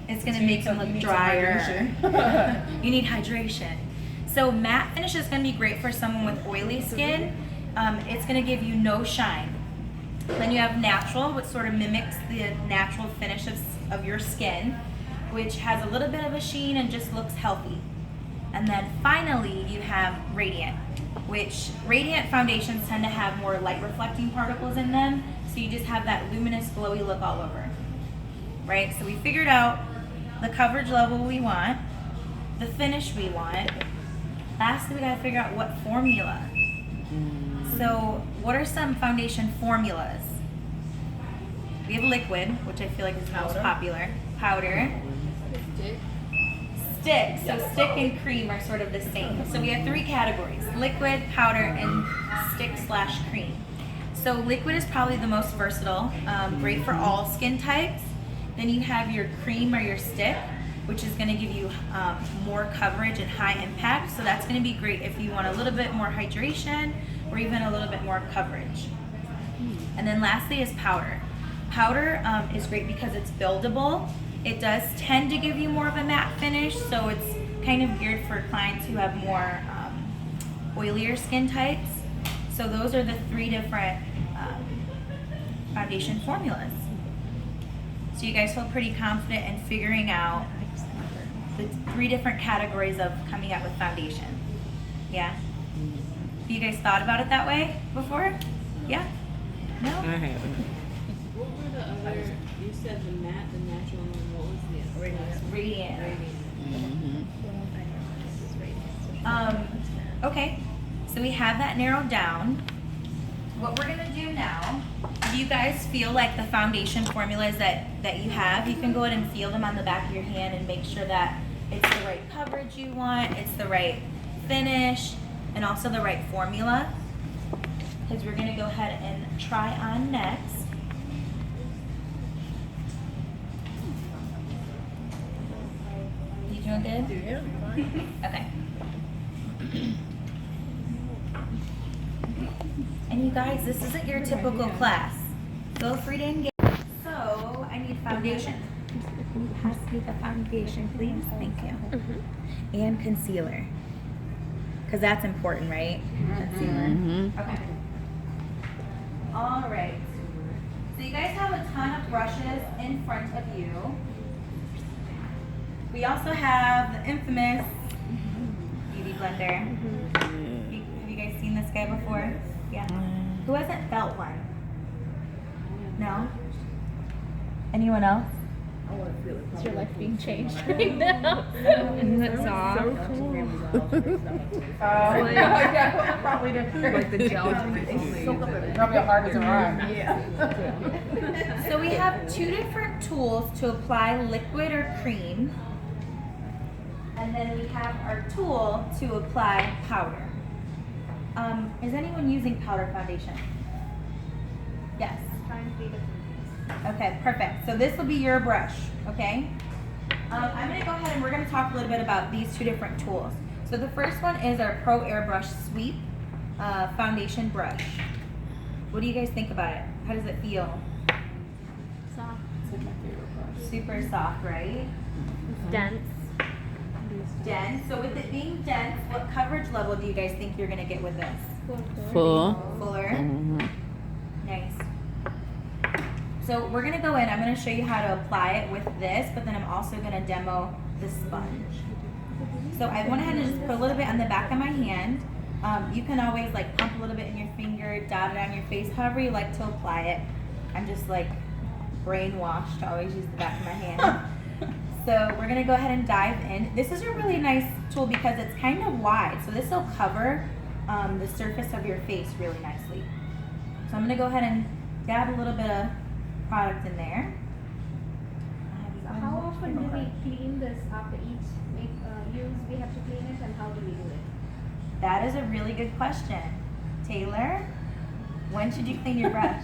It's gonna make them look drier. You need hydration. So matte finish is gonna be great for someone with oily skin. It's gonna give you no shine. Then you have natural, which sort of mimics the natural finish of your skin, which has a little bit of a sheen and just looks healthy. And then finally you have radiant, which radiant foundations tend to have more light reflecting particles in them, so you just have that luminous glowy look all over, right? So we figured out the coverage level we want, the finish we want. Lastly, we gotta figure out what formula. So what are some foundation formulas? We have liquid, which I feel like is the most popular. Powder. Stick. So stick and cream are sort of the same. So we have 3 categories: liquid, powder, and stick/cream. So liquid is probably the most versatile, great for all skin types. Then you have your cream or your stick, which is going to give you more coverage and high impact. So that's going to be great if you want a little bit more hydration or even a little bit more coverage. And then lastly is powder. Powder is great because it's buildable. It does tend to give you more of a matte finish, so it's kind of geared for clients who have more oilier skin types. So those are the 3 different foundation formulas. So you guys feel pretty confident in figuring out the 3 different categories of coming out with foundation. Yeah? Have you guys thought about it that way before? Yeah? No? I haven't. What were the other? You said the matte, the natural, and what was the Radiant. Okay, so we have that narrowed down. What we're gonna do now, do you guys feel like the foundation formulas that you have, you can go ahead and feel them on the back of your hand and make sure that it's the right coverage you want, it's the right finish, and also the right formula. Because we're gonna go ahead and try on next. You doing good? Yeah. Okay. And you guys, this isn't your typical class. Feel free to engage. So, I need foundation. Pass me the foundation, please. Thank you. And concealer. Because that's important, right? Concealer. Okay. All right. So you guys have a ton of brushes in front of you. We also have the infamous beauty blender. Have you guys seen this guy before? Yeah. Who hasn't felt one? No? Anyone else? Is your life being changed right now? Isn't it soft? So cool. Yeah, probably different. Like the gel. Probably hard as a rock. Yeah. So we have 2 different tools to apply liquid or cream. And then we have our tool to apply powder. Is anyone using powder foundation? Yes. Okay, perfect. So this will be your brush, okay? I'm gonna go ahead and we're gonna talk a little bit about these 2 different tools. So the first one is our Pro Airbrush Sweep foundation brush. What do you guys think about it? How does it feel? Soft. Super soft, right? It's dense. Dense. So with it being dense, what coverage level do you guys think you're gonna get with this? Full. Fuller? Nice. So we're gonna go in, I'm gonna show you how to apply it with this, but then I'm also gonna demo the sponge. So I went ahead and just put a little bit on the back of my hand. You can always like pump a little bit in your finger, dot it on your face, however you like to apply it. I'm just like brainwashed to always use the back of my hand. So we're gonna go ahead and dive in. This is a really nice tool because it's kind of wide, so this will cover the surface of your face really nicely. So I'm gonna go ahead and dab a little bit of product in there. How often do we clean this after each use? We have to clean it, and how do we do it? That is a really good question. Taylor, when should you clean your brush?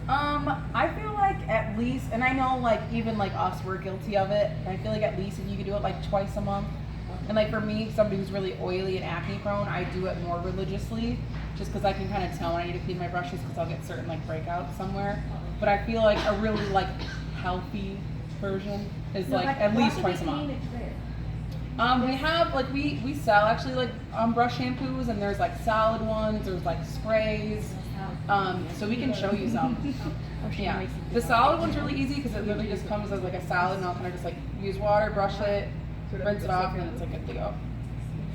I feel like at least, and I know like even like us, we're guilty of it. And I feel like at least if you could do it like twice a month. And like for me, somebody who's really oily and acne prone, I do it more religiously, just because I can kind of tell when I need to clean my brushes because I'll get certain like breakouts somewhere. But I feel like a really like healthy version is No, like but at what least do twice a we month. clean it with? We have like we sell actually like brush shampoos, and there's like solid ones, there's like sprays. So we can show you some. Yeah, the solid one's really easy because it literally just comes as like a solid, and I'll kind of just like use water, brush it, rinse it off, and then it's like good to go.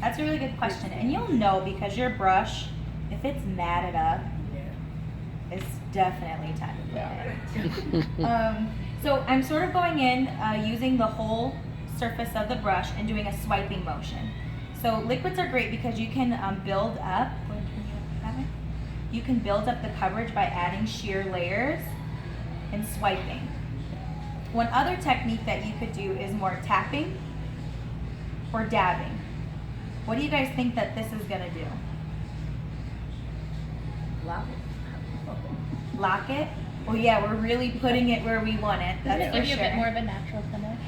That's a really good question. And you'll know because your brush, if it's matted up, it's definitely time to clean it. So I'm sort of going in using the whole surface of the brush and doing a swiping motion. So liquids are great because you can build up. You can build up the coverage by adding sheer layers and swiping. One other technique that you could do is more tapping or dabbing. What do you guys think that this is gonna do? Lock it? Well, yeah, we're really putting it where we want it. That's Doesn't it for give you sure. a bit more of a natural finish?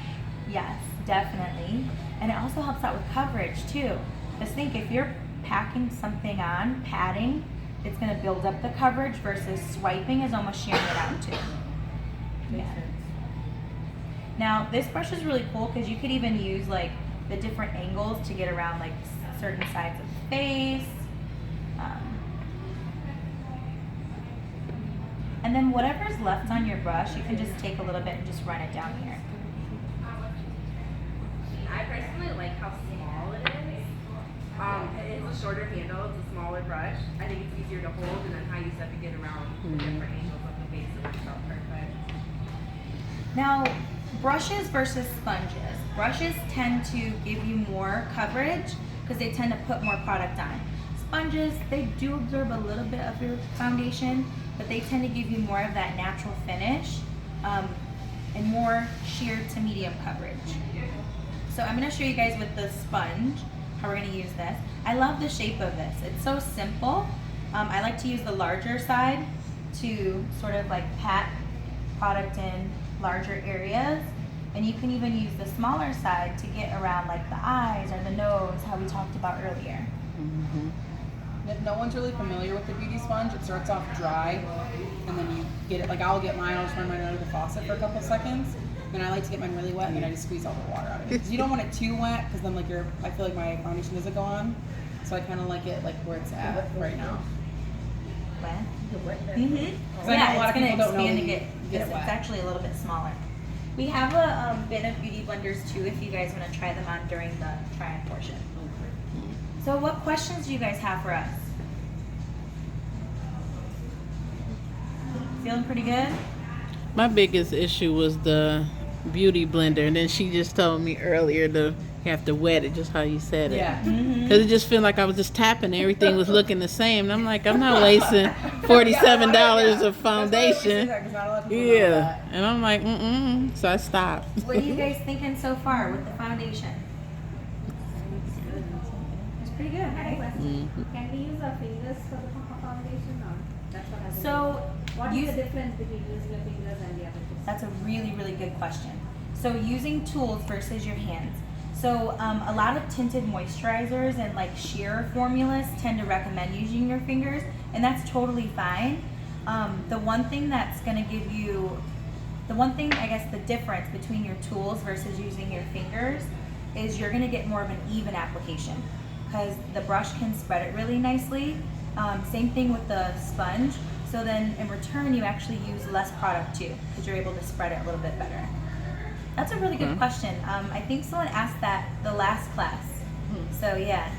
Yes, definitely. And it also helps out with coverage too. Just think if you're packing something on, padding, it's gonna build up the coverage versus swiping is almost shearing it out too. Yeah. Now this brush is really cool because you could even use like the different angles to get around like certain sides of the face. And then whatever's left on your brush, you can just take a little bit and just run it down here. I personally like how small it is. It's a shorter handle, it's a smaller brush. I think it's easier to hold, and then how you said to get around the different angles of the face, it works out perfect. Now, brushes versus sponges. Brushes tend to give you more coverage because they tend to put more product on. Sponges, they do absorb a little bit of your foundation, but they tend to give you more of that natural finish and more sheer to medium coverage. So I'm going to show you guys with the sponge how we're going to use this. I love the shape of this. It's so simple. I like to use the larger side to sort of like pat product in larger areas. And you can even use the smaller side to get around like the eyes or the nose, how we talked about earlier. If no one's really familiar with the beauty sponge, it starts off dry, and then you get it, like I'll get mine, I'll just run mine under the faucet for a couple seconds, then I like to get mine really wet, and then I just squeeze all the water out of it. 'Cause you don't want it too wet, because then like I feel like my foundation doesn't go on, so I kind of like it like where it's at right now. Wet? I know a Yeah, lot it's of going people to don't know expand that to you get, get it it's wet. actually a little bit smaller. We have a bit of beauty blenders too if you guys want to try them on during the try-on portion. So what questions do you guys have for us? Feeling pretty good? My biggest issue was the beauty blender, and then she just told me earlier to have to wet it, just how you said it. Yeah. Because it just felt like I was just tapping, everything was looking the same. And I'm like, I'm not wasting $47 of foundation. Yeah. And I'm like, so I stopped. What are you guys thinking so far with the foundation? It's pretty good, I had a right? question. Can we use our fingers for the foundation, or that's what I was So, what is use- the difference between using your fingers and the other two? That's a really, really good question. So using tools versus your hands. So a lot of tinted moisturizers and like sheer formulas tend to recommend using your fingers, and that's totally fine. The one thing that's gonna give you, I guess the difference between your tools versus using your fingers is you're gonna get more of an even application because the brush can spread it really nicely. Same thing with the sponge. So then in return, you actually use less product too because you're able to spread it a little bit better. That's a really good question. I think someone asked that the last class. So yeah.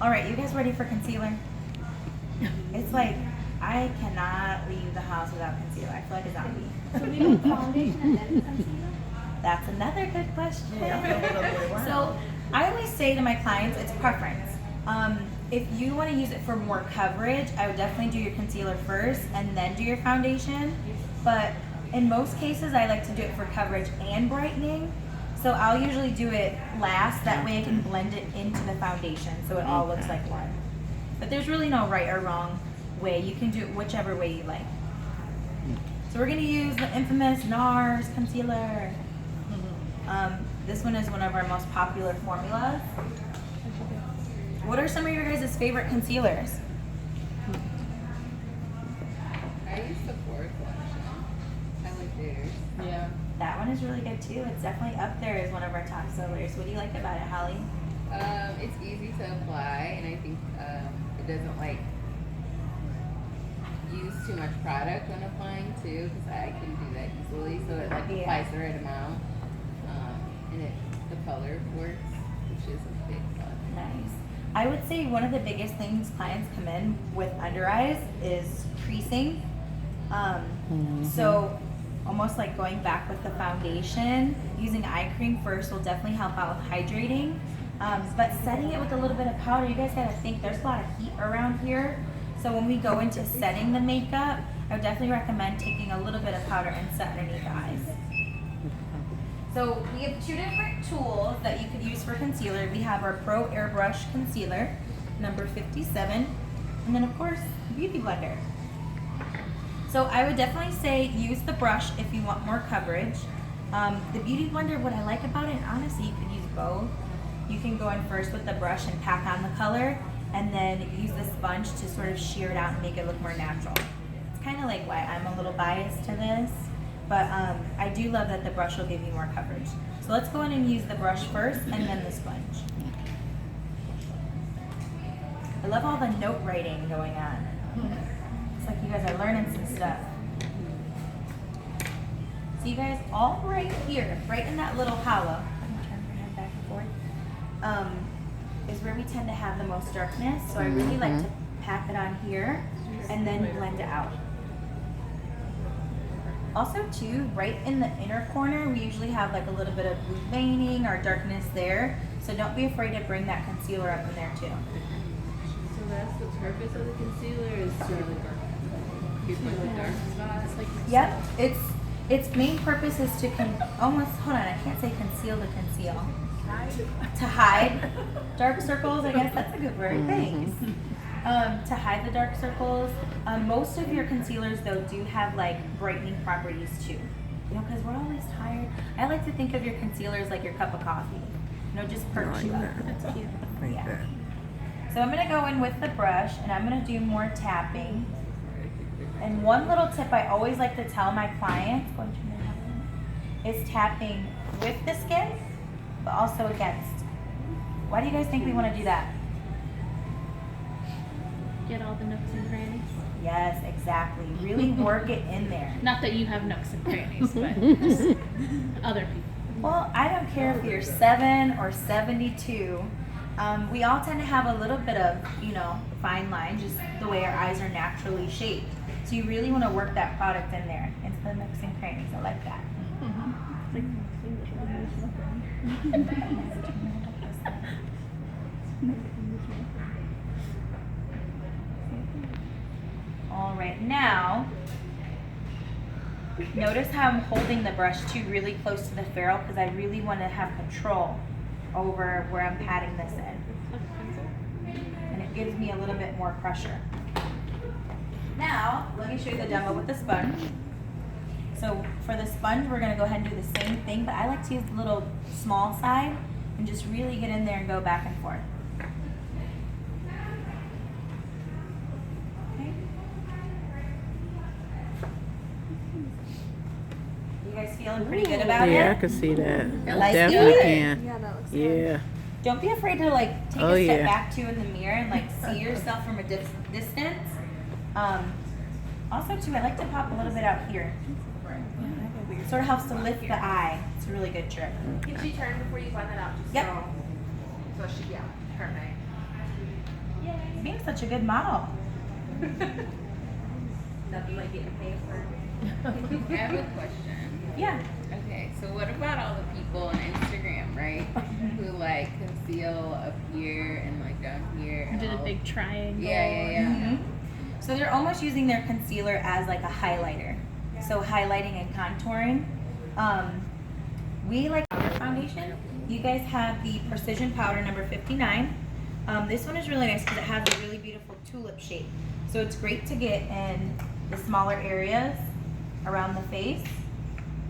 All right, you guys ready for concealer? It's like, I cannot leave the house without concealer. I feel like a zombie. So we do foundation and then concealer? That's another good question. So I always say to my clients, it's preference. If you want to use it for more coverage, I would definitely do your concealer first and then do your foundation. But in most cases, I like to do it for coverage and brightening. So I'll usually do it last, that way I can blend it into the foundation so it all looks like one. But there's really no right or wrong way. You can do it whichever way you like. So we're gonna use the infamous NARS concealer. This one is one of our most popular formulas. What are some of your guys' favorite concealers? I use Sephora collection. I like theirs. Yeah. That one is really good too. It's definitely up there as one of our top sellers. What do you like about it, Holly? It's easy to apply, and I think it doesn't like use too much product when applying too, because I can do that easily. So it like applies the right amount, and the color works, which is a big plus. Nice. I would say one of the biggest things clients come in with under eyes is creasing. So almost like going back with the foundation, using eye cream first will definitely help out with hydrating. But setting it with a little bit of powder, you guys gotta think there's a lot of heat around here. So when we go into setting the makeup, I would definitely recommend taking a little bit of powder and set underneath the eyes. So we have two different tools that you could use for concealer. We have our Pro Airbrush Concealer, number 57, and then of course, Beauty Blender. So I would definitely say use the brush if you want more coverage. The Beauty Blender, what I like about it, honestly, you could use both. You can go in first with the brush and pack on the color, and then use the sponge to sort of sheer it out and make it look more natural. It's kind of like why I'm a little biased to this, but I do love that the brush will give you more coverage. So let's go in and use the brush first and then the sponge. I love all the note writing going on. It's like you guys are learning some stuff. So you guys, all right here, right in that little hollow, I'm gonna turn my head back and forth, is where we tend to have the most darkness. So I really like to pack it on here and then blend it out. Also too, right in the inner corner, we usually have like a little bit of blue veining or darkness there. So don't be afraid to bring that concealer up in there too. So that's the purpose of the concealer, is to pinpoint the dark spots. Like Yep, its main purpose is to almost, hold on, I can't say conceal to conceal. To hide dark circles, I guess that's a good word, thanks. To hide the dark circles. Most of your concealers though do have like brightening properties too. You know, because we're always tired. I like to think of your concealers like your cup of coffee. You know, just perks you up. That's cute. Yeah. So I'm gonna go in with the brush and I'm gonna do more tapping. And one little tip I always like to tell my clients is tapping with the skin, but also against. Why do you guys think we want to do that? Get all the nooks and crannies. Yes, exactly. Really work it in there. Not that you have nooks and crannies, but just other people. Well, I don't care if you're 7 or 72. We all tend to have a little bit of, you know, fine line, just the way our eyes are naturally shaped. So you really want to work that product in there into the nooks and crannies. I like that. All right, now, notice how I'm holding the brush too really close to the ferrule because I really want to have control over where I'm patting this in. And it gives me a little bit more pressure. Now, let me show you the demo with the sponge. So for the sponge, we're gonna go ahead and do the same thing, but I like to use the little small side and just really get in there and go back and forth. Okay. You guys feeling pretty good about Yeah, I it? can see that. I Like definitely it? can. Yeah, that looks Yeah. Don't be afraid to like take Oh, a step yeah. back too in the mirror and like see yourself from a distance. Also too, I like to pop a little bit out here. Sort of helps to lift the eye. It's a really good trick. Can she turn before you blend that out? Just Yep. So she, yeah, perfect. Being such a good model. Nothing like getting paid for. I have a question. Yeah. Okay, so what about all the people on Instagram, right? Who like conceal up here and like down here and Did a all- big triangle. Yeah. Mhm. So they're almost using their concealer as like a highlighter. So highlighting and contouring. We like powder foundation. You guys have the Precision Powder number 59. This one is really nice because it has a really beautiful tulip shape. So it's great to get in the smaller areas around the face.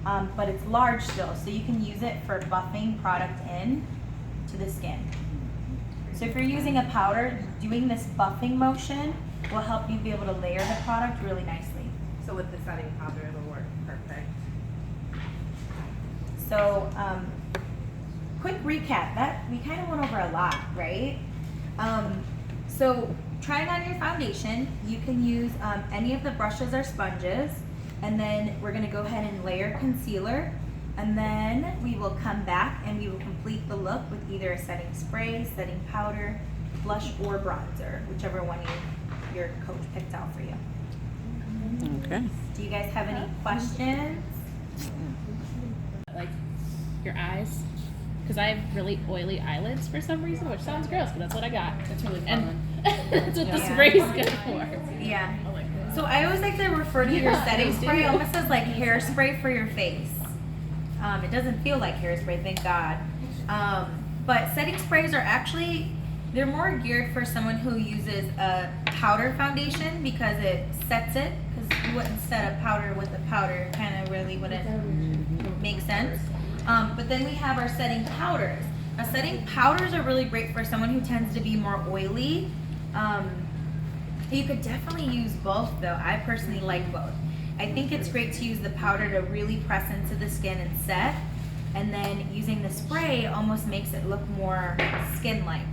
But it's large still, so you can use it for buffing product in to the skin. So if you're using a powder, doing this buffing motion will help you be able to layer the product really nicely. So with the setting powder, it'll work perfect. So, quick recap. That we kind of went over a lot, right? So, trying on your foundation, you can use any of the brushes or sponges, and then we're gonna go ahead and layer concealer, and then we will come back and we will complete the look with either a setting spray, setting powder, blush, or bronzer, whichever one your coach picked out for you. Okay. Do you guys have any questions? Like your eyes, because I have really oily eyelids for some reason, which sounds gross, but that's what I got. It's really And fun. that's what the Yeah. spray is good for. Yeah. I'm like, So I always like to refer to your Yeah, setting they spray do. almost as like hairspray for your face. It doesn't feel like hairspray, thank God. But setting sprays are actually, they're more geared for someone who uses a powder foundation because it sets it, because you wouldn't set a powder with a powder, kind of really wouldn't make sense. But then we have our setting powders. Now setting powders are really great for someone who tends to be more oily. You could definitely use both though. I personally like both. I think it's great to use the powder to really press into the skin and set, and then using the spray almost makes it look more skin-like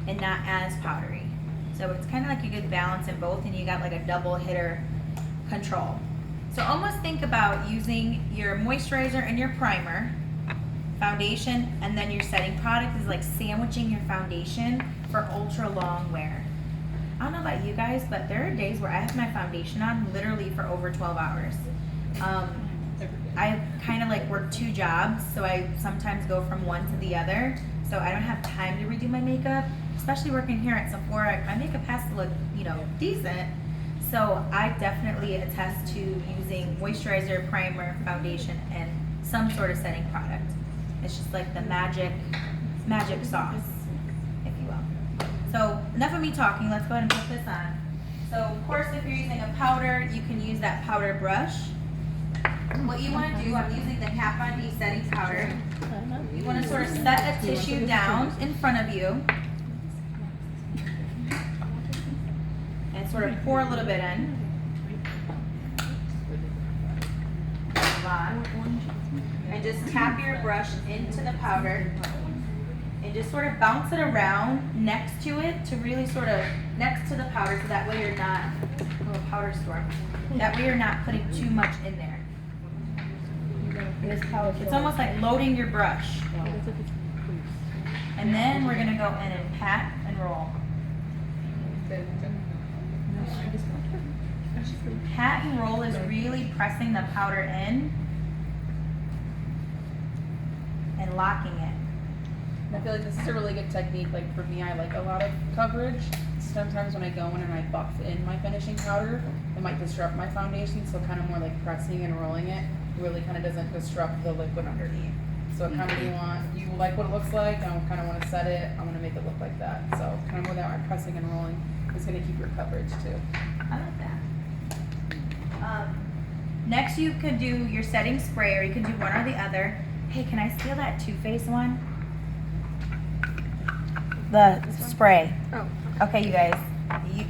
and not as powdery. So it's kind of like a good balance in both, and you got like a double hitter control. So almost think about using your moisturizer and your primer, foundation, and then your setting product is like sandwiching your foundation for ultra long wear. I don't know about you guys, but there are days where I have my foundation on literally for over 12 hours. I kind of like work 2 jobs, so I sometimes go from one to the other. So I don't have time to redo my makeup, especially working here at Sephora. My makeup has to look, decent. So I definitely attest to using moisturizer, primer, foundation, and some sort of setting product. It's just like the magic sauce, if you will. So enough of me talking, let's go ahead and put this on. So of course if you're using a powder, you can use that powder brush. What you want to do, I'm using the Kat Von D setting powder. You want to sort of set a tissue down in front of you and sort of pour a little bit in. Move on. And just tap your brush into the powder and just sort of bounce it around next to it to really sort of next to the powder, so that way you're not, powder store. That way you're not putting too much in there. It's almost like loading your brush. And then we're gonna go in and pat and roll. Pat and roll is really pressing the powder in and locking it. And I feel like this is a really good technique. Like for me, I like a lot of coverage. Sometimes when I go in and I buff in my finishing powder, it might disrupt my foundation. So kind of more like pressing and rolling it really kind of doesn't disrupt the liquid underneath. So kind of you like what it looks like, and I kind of want to set it. I'm going to make it look like that. So kind of without pressing and rolling is going to keep your coverage too. I like that. Next you could do your setting spray, or you can do one or the other. Hey, can I steal that Too Faced one? The spray. Oh. Okay, you guys.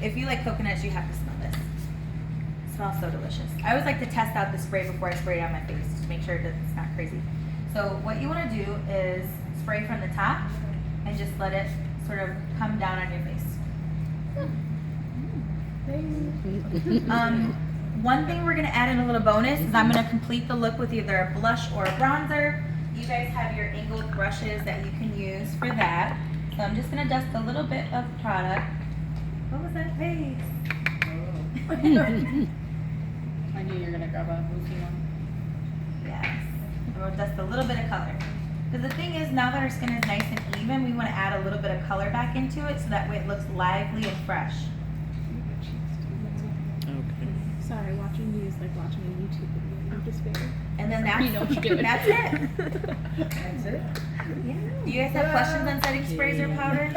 If you like coconuts, you have to smell this. It smells so delicious. I always like to test out the spray before I spray it on my face to make sure that it's not crazy. So what you want to do is spray from the top and just let it sort of come down on your face. One thing we're going to add in a little bonus is I'm going to complete the look with either a blush or a bronzer. You guys have your angled brushes that you can use for that. So I'm just going to dust a little bit of product. What was that face? I knew you were going to grab a goofy one. Yes. And we'll dust a little bit of color. Because the thing is, now that our skin is nice and even, we want to add a little bit of color back into it so that way it looks lively and fresh. Okay. Sorry, watching you is like watching a YouTube video. I'm despair. And then You know what you're doing. that's it. That's it. Yeah. Do you guys have questions on setting sprays or powders?